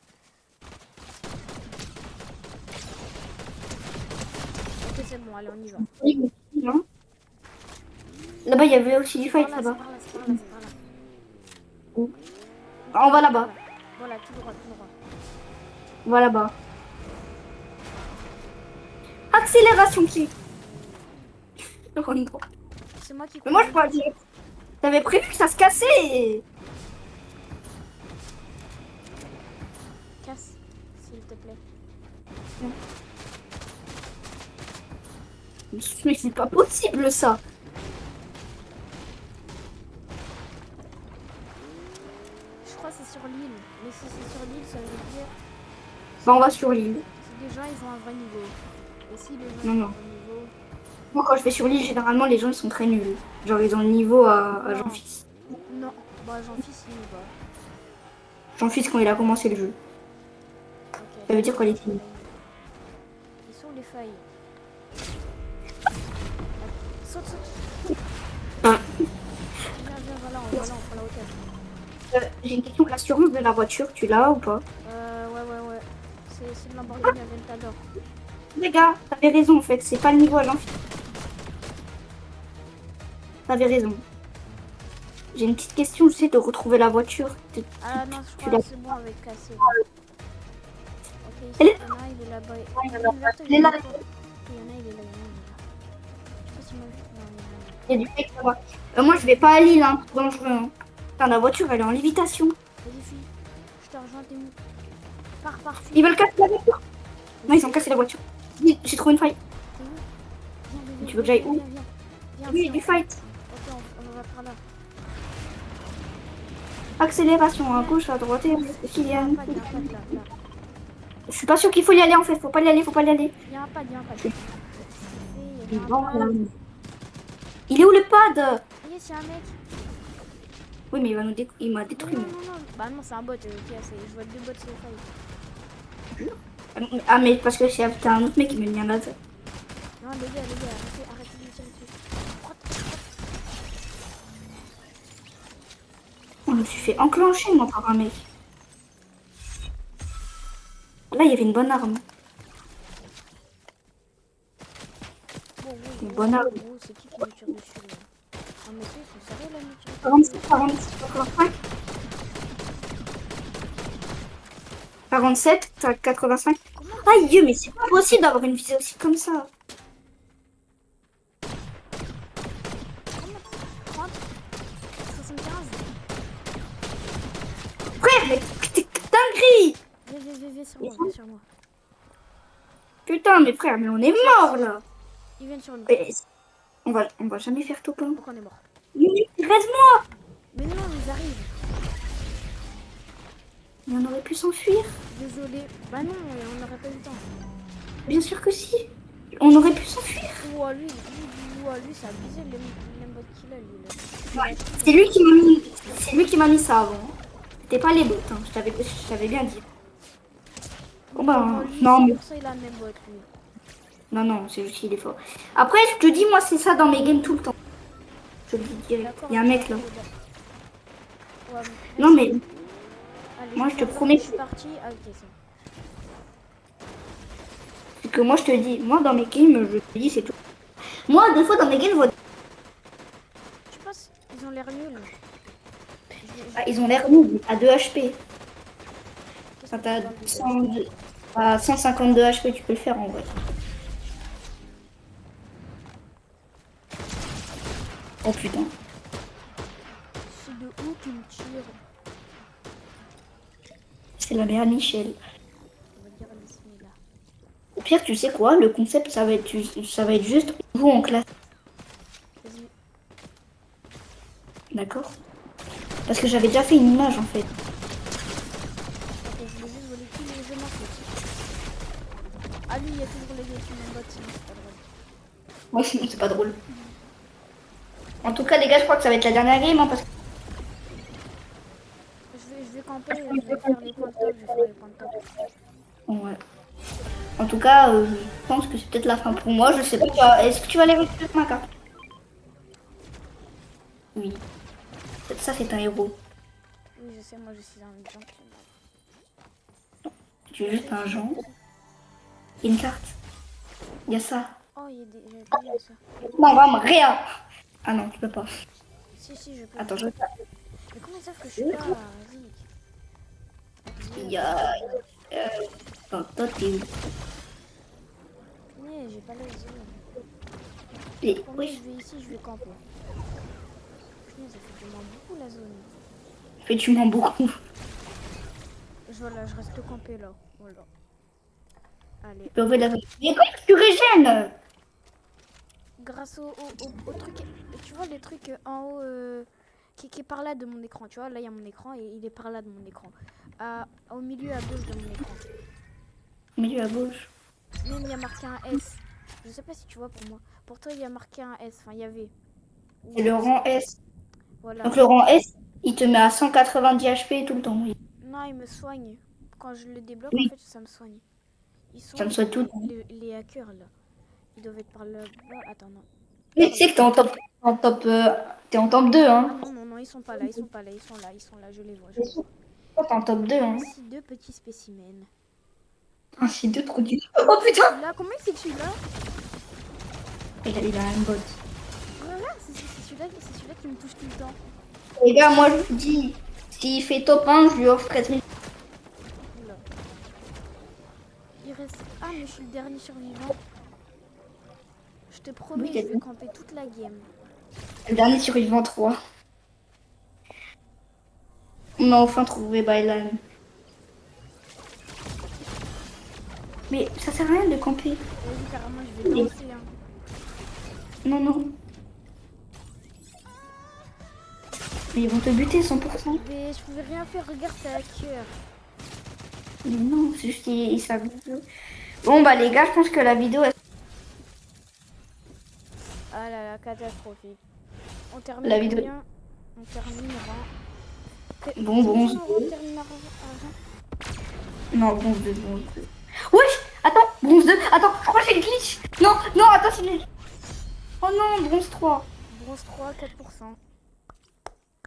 [SPEAKER 1] Ok, c'est bon, allez, on y va.
[SPEAKER 2] Oui, non. Là-bas, il y avait aussi du
[SPEAKER 1] C'est par
[SPEAKER 2] fight
[SPEAKER 1] là,
[SPEAKER 2] là-bas.
[SPEAKER 1] c'est par là.
[SPEAKER 2] Où? On va là-bas.
[SPEAKER 1] Voilà, tout droit.
[SPEAKER 2] On va là-bas. Accélération qui. Oh non.
[SPEAKER 1] C'est moi qui
[SPEAKER 2] Mais moi, je
[SPEAKER 1] conduis.
[SPEAKER 2] crois dire. T'avais prévu que ça se cassait.
[SPEAKER 1] Casse, s'il te plaît.
[SPEAKER 2] Mais c'est pas possible ça.
[SPEAKER 1] Je crois que c'est sur l'île. Mais si c'est sur l'île, ça veut dire
[SPEAKER 2] Bah, on va sur l'île.
[SPEAKER 1] que des gens ils ont un vrai niveau. Et si les gens
[SPEAKER 2] Non,
[SPEAKER 1] ils ont
[SPEAKER 2] non.
[SPEAKER 1] un vrai niveau.
[SPEAKER 2] Moi, quand je vais sur l'île, généralement, les gens ils sont très nuls. Genre, ils ont le niveau à
[SPEAKER 1] Non.
[SPEAKER 2] Jean-Fils.
[SPEAKER 1] Non, bah Jean-Fils il y va.
[SPEAKER 2] Jean-Fils, quand il a commencé le jeu.
[SPEAKER 1] Ok.
[SPEAKER 2] Ça veut dire quoi, les filles?
[SPEAKER 1] Ils sont les failles. Saute.
[SPEAKER 2] Ah.
[SPEAKER 1] Viens, voilà, on prend la hauteur.
[SPEAKER 2] J'ai une question. L'assurance de la voiture, tu l'as ou pas?
[SPEAKER 1] Ouais. C'est une Lamborghini Aventador.
[SPEAKER 2] Les gars, t'avais raison en fait. C'est pas le niveau à l'infini. T'avais raison. J'ai une petite question, je sais, de retrouver la voiture.
[SPEAKER 1] Ah non, je
[SPEAKER 2] Tu
[SPEAKER 1] crois
[SPEAKER 2] l'as.
[SPEAKER 1] que c'est bon avec cassé. Ok, ici,
[SPEAKER 2] Elle est
[SPEAKER 1] il y en a un, il est là-bas. Une verte,
[SPEAKER 2] elle est là.
[SPEAKER 1] il y en a, il est là, il y en a, il est là. Je sais pas s'il m'a vu. Non, il y en a un.
[SPEAKER 2] Il y a du mec là-bas. Moi, je vais pas à Lille, hein. C'est dangereux. Hein. Putain, la voiture, elle est en lévitation.
[SPEAKER 1] Vas-y, fille, je te rejoins, t'es où? Pars,
[SPEAKER 2] Ils
[SPEAKER 1] fuis.
[SPEAKER 2] veulent casser la voiture. Non, ils ont cassé la voiture. Oui, j'ai trouvé une faille.
[SPEAKER 1] T'es où?
[SPEAKER 2] Tu veux que j'aille où?
[SPEAKER 1] Viens,
[SPEAKER 2] Oui,
[SPEAKER 1] fuis,
[SPEAKER 2] du fight.
[SPEAKER 1] Ok, on va par là.
[SPEAKER 2] Accélération à
[SPEAKER 1] Viens,
[SPEAKER 2] gauche, à droite, et
[SPEAKER 1] il y a un
[SPEAKER 2] Kylian.
[SPEAKER 1] pad, il y a un pad là, là.
[SPEAKER 2] Je suis pas sûre qu'il faut y aller en fait. Faut pas y aller, faut pas y aller.
[SPEAKER 1] Il y a un pad, il y a un pad. Il y
[SPEAKER 2] Il
[SPEAKER 1] avait un pad.
[SPEAKER 2] est où le pad?
[SPEAKER 1] Yes, il y a un mec.
[SPEAKER 2] Oui, mais il m'a
[SPEAKER 1] Non,
[SPEAKER 2] détruit.
[SPEAKER 1] non, non, non. Bah non, c'est un bot. Ok, je vois deux bots sur le fight.
[SPEAKER 2] Ah, mais parce que t'as un autre mec qui m'a mis un laser.
[SPEAKER 1] Non, les gars, arrêtez de me tirer dessus.
[SPEAKER 2] Je me suis fait enclencher moi par un mec. Là, il y avait une bonne arme. Une bonne arme.
[SPEAKER 1] C'est qui me tire dessus là? Ah, mais c'est, ils sont sérieux là, me tirer dessus?
[SPEAKER 2] 47, 46, 85. 47, t'as 85.
[SPEAKER 1] Comment?
[SPEAKER 2] Aïe, mais c'est pas possible d'avoir une visée aussi comme ça.
[SPEAKER 1] Comment? 30? 75?
[SPEAKER 2] Frère, mais t'es dinguerie.
[SPEAKER 1] Viens sur moi.
[SPEAKER 2] Putain, mais frère, mais on est mort là.
[SPEAKER 1] Ils viennent sur nous.
[SPEAKER 2] Et on va jamais faire top 1.
[SPEAKER 1] Donc on est mort.
[SPEAKER 2] Reste-moi.
[SPEAKER 1] Mais non, ils arrivent.
[SPEAKER 2] Mais on aurait pu s'enfuir.
[SPEAKER 1] Désolé. Bah non, on n'aurait pas eu le temps.
[SPEAKER 2] Bien sûr que si. On aurait pu s'enfuir.
[SPEAKER 1] Ouah, lui, ça a abusé le même bot qu'il a, lui. Là.
[SPEAKER 2] Ouais. C'est lui qui m'a mis ça avant. C'était pas les bots, hein. Je t'avais bien dit. Bon bah,
[SPEAKER 1] Lui,
[SPEAKER 2] non, mais
[SPEAKER 1] 100% il a le même bot, lui.
[SPEAKER 2] non, c'est juste qu'il est fort. Après, je te dis, moi, c'est ça dans mes games tout le temps. Je te le dis direct.
[SPEAKER 1] D'accord.
[SPEAKER 2] Il y a un mec là.
[SPEAKER 1] Ouais,
[SPEAKER 2] Non, mais
[SPEAKER 1] allez,
[SPEAKER 2] moi, je te
[SPEAKER 1] vais
[SPEAKER 2] promets
[SPEAKER 1] je suis parti. Ah, ok, c'est bon.
[SPEAKER 2] c'est que moi, je te dis, moi, dans mes games, je te dis, c'est tout. Moi, des fois, dans mes games,
[SPEAKER 1] Je pense ils ont l'air nuls.
[SPEAKER 2] ils ont l'air nuls à 2 HP.
[SPEAKER 1] Qu'est-ce
[SPEAKER 2] Quand
[SPEAKER 1] que
[SPEAKER 2] t'as
[SPEAKER 1] tu parles de
[SPEAKER 2] 102 à 152 HP, tu peux le faire en vrai. Oh putain.
[SPEAKER 1] C'est de où tu me tires?
[SPEAKER 2] C'est la mère Michel.
[SPEAKER 1] On va dire bismillah.
[SPEAKER 2] Au pire, tu sais quoi? Le concept, ça va être juste on joue en classe.
[SPEAKER 1] Vas-y.
[SPEAKER 2] D'accord? Parce que j'avais déjà fait une image en fait.
[SPEAKER 1] Ok, je vais juste voler tous les jeux marqués. Ah, lui, il y a toujours les gars qui m'embottent, sinon c'est pas drôle.
[SPEAKER 2] Moi, sinon, c'est pas drôle. En tout cas, les gars, je crois que ça va être la dernière game, hein, parce que
[SPEAKER 1] Je vais camper, je vais faire les points de top,
[SPEAKER 2] ouais. En tout cas, je pense que c'est peut-être la fin pour moi. Je sais pas. Est-ce que tu vas aller récupérer ma carte? Oui. Ça, c'est un héros.
[SPEAKER 1] Oui, je sais, moi je suis un gentleman.
[SPEAKER 2] Tu es juste un genre. Une carte. Il y a ça.
[SPEAKER 1] Oh, il y a déjà ça.
[SPEAKER 2] Non, vraiment, rien. Ah non, tu peux pas.
[SPEAKER 1] Si, je peux.
[SPEAKER 2] Attends, je...
[SPEAKER 1] Mais comment ils savent que je suis pas Rick?
[SPEAKER 2] Il y a... Attends, toi, t'es où?
[SPEAKER 1] Mais j'ai pas la zone.
[SPEAKER 2] Et...
[SPEAKER 1] Pour moi,
[SPEAKER 2] Oui,
[SPEAKER 1] je vais ici, je vais camper. Putain, ça fait vraiment beaucoup la zone.
[SPEAKER 2] mais tu mens beaucoup.
[SPEAKER 1] Voilà, je reste campé là. Voilà. Allez.
[SPEAKER 2] Mais en fait, mais comment tu régènes?
[SPEAKER 1] Grâce au truc, tu vois les trucs en haut qui est par là de mon écran, tu vois, là il y a mon écran et il est par là de mon écran. Au milieu à gauche de mon écran.
[SPEAKER 2] Milieu à gauche.
[SPEAKER 1] Même il y a marqué un S. Je sais pas si tu vois pour moi. Pour toi il y a marqué un S, enfin il y avait.
[SPEAKER 2] C'est le rang S.
[SPEAKER 1] Voilà.
[SPEAKER 2] Donc le rang S, il te met à 190 HP tout le temps. Oui.
[SPEAKER 1] Non, il me soigne. Quand je le débloque,
[SPEAKER 2] Oui.
[SPEAKER 1] en fait, ça me soigne. Ils sont
[SPEAKER 2] Ça me souhaite tout.
[SPEAKER 1] les hackers là. Ils doivent être par là. Attends, non.
[SPEAKER 2] Mais tu sais que t'es en top 2, hein.
[SPEAKER 1] Non, Non, ils sont pas là, ils sont pas là, ils sont là, je les vois. Je les vois.
[SPEAKER 2] Oh, t'es en top 2, hein.
[SPEAKER 1] Voici deux petits spécimens.
[SPEAKER 2] Ainsi deux produits. Oh putain!
[SPEAKER 1] Celui-là, comment c'est que celui-là?
[SPEAKER 2] Il a un bot.
[SPEAKER 1] Voilà, c'est celui-là qui me touche tout le temps.
[SPEAKER 2] Les gars, moi je vous dis, s'il fait top 1, je lui offre 4000.
[SPEAKER 1] Oula. Il reste... Ah, mais je suis le dernier survivant. Je te promets,
[SPEAKER 2] Oui,
[SPEAKER 1] je
[SPEAKER 2] t'es
[SPEAKER 1] vais
[SPEAKER 2] bon.
[SPEAKER 1] camper toute la game.
[SPEAKER 2] Le dernier survivant 3. On a enfin trouvé Bylan. Mais ça sert à rien de camper.
[SPEAKER 1] Vas-y, carrément, je vais danser. Hein.
[SPEAKER 2] Non, non. Mais ils vont te buter 100%.
[SPEAKER 1] Mais je pouvais rien faire, regarde, c'est à cœur.
[SPEAKER 2] Mais non, c'est juste ils savent. Bon bah les gars, je pense que la vidéo est...
[SPEAKER 1] Ah là là, catastrophique. On termine
[SPEAKER 2] La vidéo.
[SPEAKER 1] combien? On terminera.
[SPEAKER 2] Bon, bronze
[SPEAKER 1] On
[SPEAKER 2] 2.
[SPEAKER 1] terminera argent.
[SPEAKER 2] Non, bronze 2, bronze 2. Wesh! Attends, bronze 2. Attends, je crois que j'ai le glitch. Non, non, attends, c'est le... Oh non, bronze 3.
[SPEAKER 1] Bronze 3, 4%.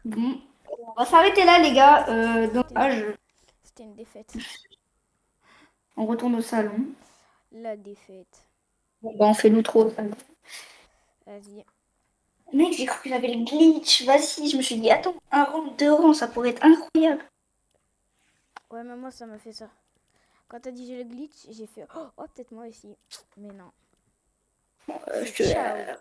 [SPEAKER 2] Bon, on va s'arrêter là les gars. Dommage.
[SPEAKER 1] C'était une défaite.
[SPEAKER 2] On retourne au salon.
[SPEAKER 1] La défaite.
[SPEAKER 2] Bon bah on fait l'outro au salon.
[SPEAKER 1] Vas-y.
[SPEAKER 2] Mec, j'ai cru que j'avais le glitch. Vas-y, je me suis dit, attends, un rang, deux rangs, ça pourrait être incroyable.
[SPEAKER 1] Ouais, mais moi, ça m'a fait ça. Quand t'as dit j'ai le glitch, j'ai fait oh, peut-être moi aussi. Mais non.
[SPEAKER 2] Je te...
[SPEAKER 1] Ciao.